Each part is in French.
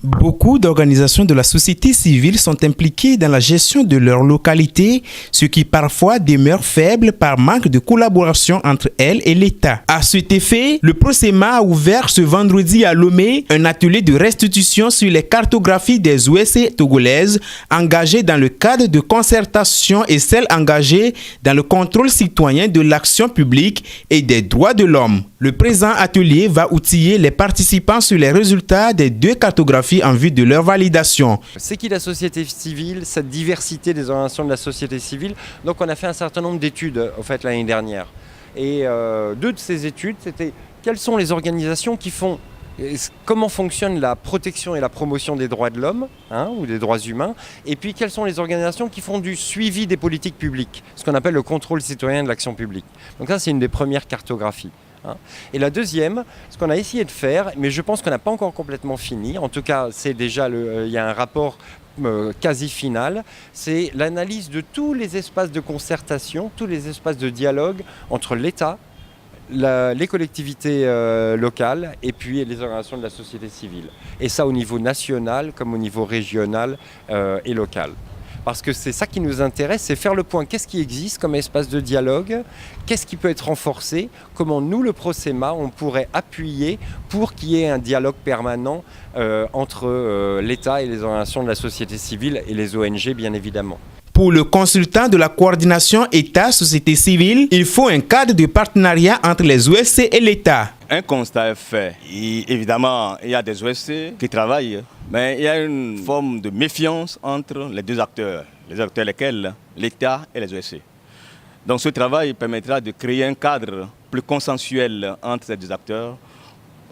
Beaucoup d'organisations de la société civile sont impliquées dans la gestion de leur localité, ce qui parfois demeure faible par manque de collaboration entre elles et l'État. À cet effet, le Prosema a ouvert ce vendredi à Lomé un atelier de restitution sur les cartographies des OSC togolaises engagées dans le cadre de concertation et celles engagées dans le contrôle citoyen de l'action publique et des droits de l'homme. Le présent atelier va outiller les participants sur les résultats des deux cartographies en vue de leur validation. C'est qui la société civile, cette diversité des organisations de la société civile. Donc on a fait un certain nombre d'études l'année dernière. Et deux de ces études, c'était quelles sont les organisations qui font, comment fonctionne la protection et la promotion des droits de l'homme ou des droits humains, et puis quelles sont les organisations qui font du suivi des politiques publiques, ce qu'on appelle le contrôle citoyen de l'action publique. Donc ça, c'est une des premières cartographies. Et la deuxième, ce qu'on a essayé de faire, mais je pense qu'on n'a pas encore complètement fini, en tout cas c'est déjà il y a un rapport quasi final, c'est l'analyse de tous les espaces de concertation, tous les espaces de dialogue entre l'État, les collectivités locales et puis les organisations de la société civile. Et ça au niveau national comme au niveau régional et local. Parce que c'est ça qui nous intéresse, c'est faire le point. Qu'est-ce qui existe comme espace de dialogue? Qu'est-ce qui peut être renforcé? Comment nous, le Prosema, on pourrait appuyer pour qu'il y ait un dialogue permanent entre l'État et les organisations de la société civile et les ONG, bien évidemment. Pour le consultant de la coordination État-société civile, il faut un cadre de partenariat entre les OSC et l'État. Un constat est fait. Évidemment, il y a des OSC qui travaillent, mais il y a une forme de méfiance entre les deux acteurs. Les acteurs lesquels? L'État et les OSC. Donc ce travail permettra de créer un cadre plus consensuel entre ces deux acteurs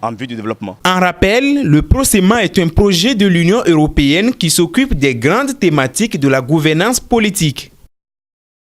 en vue du développement. En rappel, le Prosema est un projet de l'Union européenne qui s'occupe des grandes thématiques de la gouvernance politique.